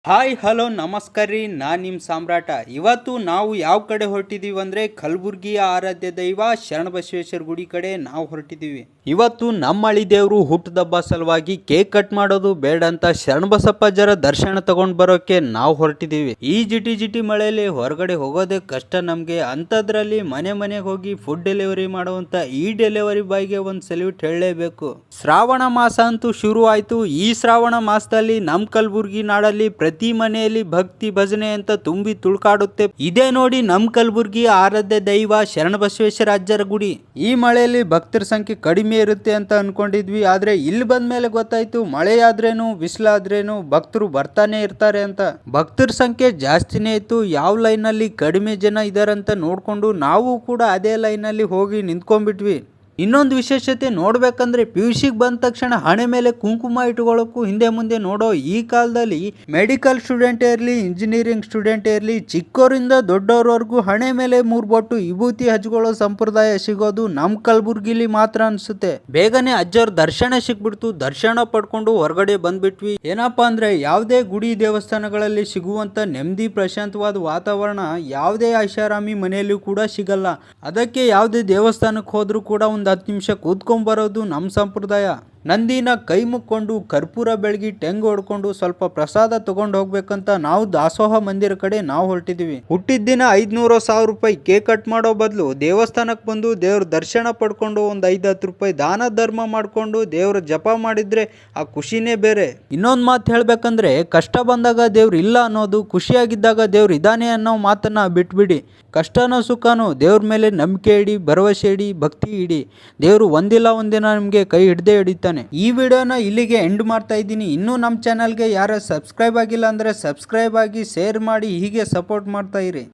Hi hello ನಮಸ್ಕಾರ ರೀ, ನಾನು ನಿಮ್ಮ ಸಾಮ್ರಾಟ. ಇವತ್ತು ನಾವು ಯಾವ ಕಡೆ ಹೊರಟಿದ್ದೀವಿ ಅಂದರೆ ಕಲಬುರ್ಗಿಯ ಆರಾಧ್ಯ ದೈವ ಶರಣಬಸವೇಶ್ವರ ಗುಡಿ ಕಡೆ ನಾವು ಹೊರಟಿದ್ದೀವಿ. ಇವತ್ತು ನಮ್ಮ ಹಳ್ಳಿ ದೇವರು ಹುಟ್ಟದಬ್ಬ ಸಲುವಾಗಿ ಕೇಕ್ ಕಟ್ ಮಾಡೋದು ಬೇಡ ಅಂತ ಶರಣಬಸಪ್ಪಜ್ಜರ ದರ್ಶನ ತಗೊಂಡು ಬರೋಕೆ ನಾವು ಹೊರಟಿದ್ದೀವಿ. ಈ ಜಿಟಿ ಮಳೆಯಲ್ಲಿ ಹೊರಗಡೆ ಹೋಗೋದೇ ಕಷ್ಟ ನಮಗೆ. ಅಂಥದ್ರಲ್ಲಿ ಮನೆಗೆ ಹೋಗಿ ಫುಡ್ ಡೆಲಿವರಿ ಮಾಡುವಂಥ ಈ ಡೆಲಿವರಿ ಬಾಯ್ಗೆ ಒಂದು ಸಲ್ಯೂಟ್ ಹೇಳಲೇಬೇಕು. ಶ್ರಾವಣ ಮಾಸ ಅಂತೂ ಶುರು ಆಯಿತು. ಈ ಶ್ರಾವಣ ಮಾಸದಲ್ಲಿ ನಮ್ಮ ಕಲಬುರ್ಗಿ ನಾಡಲ್ಲಿ ಪ್ರತಿ ಮನೆಯಲ್ಲಿ ಭಕ್ತಿ ಭಜನೆ ಅಂತ ತುಂಬಿ ತುಳ್ಕಾಡುತ್ತೆ. ಇದೇ ನೋಡಿ ನಮ್ಮ ಕಲಬುರ್ಗಿ ಆರಾಧ್ಯ ದೈವ ಶರಣಬಸವೇಶ್ವರ ಅಜ್ಜರ ಗುಡಿ. ಈ ಮಳೆಯಲ್ಲಿ ಭಕ್ತರ ಸಂಖ್ಯೆ ಕಡಿಮೆ ಇರುತ್ತೆ ಅಂತ ಅನ್ಕೊಂಡಿದ್ವಿ, ಆದ್ರೆ ಇಲ್ಲಿ ಬಂದ ಮೇಲೆ ಗೊತ್ತಾಯ್ತು ಮಳೆಯಾದ್ರೇನು ಬಿಸಿಲಾದ್ರೇನು ಭಕ್ತರು ಬರ್ತಾನೆ ಇರ್ತಾರೆ ಅಂತ. ಭಕ್ತರ ಸಂಖ್ಯೆ ಜಾಸ್ತಿನೇ ಇತ್ತು. ಯಾವ ಲೈನ್ ಅಲ್ಲಿ ಕಡಿಮೆ ಜನ ಇದಾರಂತ ನೋಡ್ಕೊಂಡು ನಾವು ಕೂಡ ಅದೇ ಲೈನ್ ಅಲ್ಲಿ ಹೋಗಿ ನಿಂತ್ಕೊಂಡ್ಬಿಟ್ವಿ. ಇನ್ನೊಂದು ವಿಶೇಷತೆ ನೋಡ್ಬೇಕಂದ್ರೆ PUCಗೆ ಬಂದ ತಕ್ಷಣ ಹಣೆ ಮೇಲೆ ಕುಂಕುಮ ಇಟ್ಕೊಳ್ಳೋಕ್ಕೂ ಹಿಂದೆ ಮುಂದೆ ನೋಡೋ ಈ ಕಾಲದಲ್ಲಿ ಮೆಡಿಕಲ್ ಸ್ಟೂಡೆಂಟ್ ಇರಲಿ, ಇಂಜಿನಿಯರಿಂಗ್ ಸ್ಟೂಡೆಂಟ್ ಇರಲಿ, ಚಿಕ್ಕವರಿಂದ ದೊಡ್ಡವ್ರವರೆಗೂ ಹಣೆ ಮೇಲೆ 3 ಬೊಟ್ಟು ವಿಭೂತಿ ಹಚ್ಕೊಳ್ಳೋ ಸಂಪ್ರದಾಯ ಸಿಗೋದು ನಮ್ಮ ಕಲಬುರ್ಗಿಲಿ ಮಾತ್ರ ಅನ್ಸುತ್ತೆ. ಬೇಗನೆ ಅಜ್ಜವ್ರ ದರ್ಶನ ಸಿಕ್ಬಿಡ್ತು. ದರ್ಶನ ಪಡ್ಕೊಂಡು ಹೊರಗಡೆ ಬಂದ್ಬಿಟ್ವಿ. ಏನಪ್ಪಾ ಅಂದ್ರೆ ಯಾವುದೇ ಗುಡಿ ದೇವಸ್ಥಾನಗಳಲ್ಲಿ ಸಿಗುವಂತ ನೆಮ್ಮದಿ ಪ್ರಶಾಂತವಾದ ವಾತಾವರಣ ಯಾವುದೇ ಐಷಾರಾಮಿ ಮನೆಯಲ್ಲೂ ಕೂಡ ಸಿಗಲ್ಲ. ಅದಕ್ಕೆ ಯಾವುದೇ ದೇವಸ್ಥಾನಕ್ಕೆ ಹೋದ್ರೂ ಕೂಡ 10 ನಿಮಿಷ ಕೂತ್ಕೊಂಡ್ಬರೋದು ನಮ್ಮ ಸಂಪ್ರದಾಯ. ನಂದಿನ ಕೈ ಮುಕ್ಕೊಂಡು ಕರ್ಪೂರ ಬೆಳಗಿ ಟೆಂಗ್ ಹೊಡ್ಕೊಂಡು ಸ್ವಲ್ಪ ಪ್ರಸಾದ ತಗೊಂಡು ಹೋಗ್ಬೇಕಂತ ನಾವು ದಾಸೋಹ ಮಂದಿರ ಕಡೆ ನಾವು ಹೊರಟಿದೀವಿ. ಹುಟ್ಟಿದ ದಿನ 500-1000 ರೂಪಾಯಿ ಕೇಕ್ ಕಟ್ ಮಾಡೋ ಬದಲು ದೇವಸ್ಥಾನಕ್ಕೆ ಬಂದು ದೇವ್ರ ದರ್ಶನ ಪಡ್ಕೊಂಡು ಒಂದು 5-10 ರೂಪಾಯಿ ದಾನ ಧರ್ಮ ಮಾಡ್ಕೊಂಡು ದೇವ್ರ ಜಪ ಮಾಡಿದ್ರೆ ಆ ಖುಷಿನೇ ಬೇರೆ. ಇನ್ನೊಂದು ಮಾತು ಹೇಳ್ಬೇಕಂದ್ರೆ ಕಷ್ಟ ಬಂದಾಗ ದೇವ್ರು ಇಲ್ಲ ಅನ್ನೋದು, ಖುಷಿಯಾಗಿದ್ದಾಗ ದೇವ್ರು ಇದ್ದಾನೆ ಅನ್ನೋ ಮಾತನ್ನ ಬಿಟ್ಬಿಡಿ. ಕಷ್ಟನೋ ಸುಖನೋ ದೇವ್ರ ಮೇಲೆ ನಂಬಿಕೆ ಇಡಿ, ಭರವಸೆ ಇಡಿ, ಭಕ್ತಿ ಇಡಿ. ದೇವ್ರು ಒಂದಿಲ್ಲ ಒಂದಿನ ನಿಮಗೆ ಕೈ ಹಿಡ್ದೇ ಹಿಡಿತಾನೆ. ಈ ವಿಡಿಯೋನ ಇಲ್ಲಿಗೆ ಎಂಡ್ ಮಾಡ್ತಾ ಇದ್ದೀನಿ. ಇನ್ನೂ ನಮ್ಮ ಚಾನಲ್ಗೆ ಯಾರು ಸಬ್ಸ್ಕ್ರೈಬ್ ಆಗಿಲ್ಲ ಅಂದರೆ ಸಬ್ಸ್ಕ್ರೈಬ್ ಆಗಿ, ಶೇರ್ ಮಾಡಿ, ಹೀಗೆ ಸಪೋರ್ಟ್ ಮಾಡ್ತಾ ಇರಿ.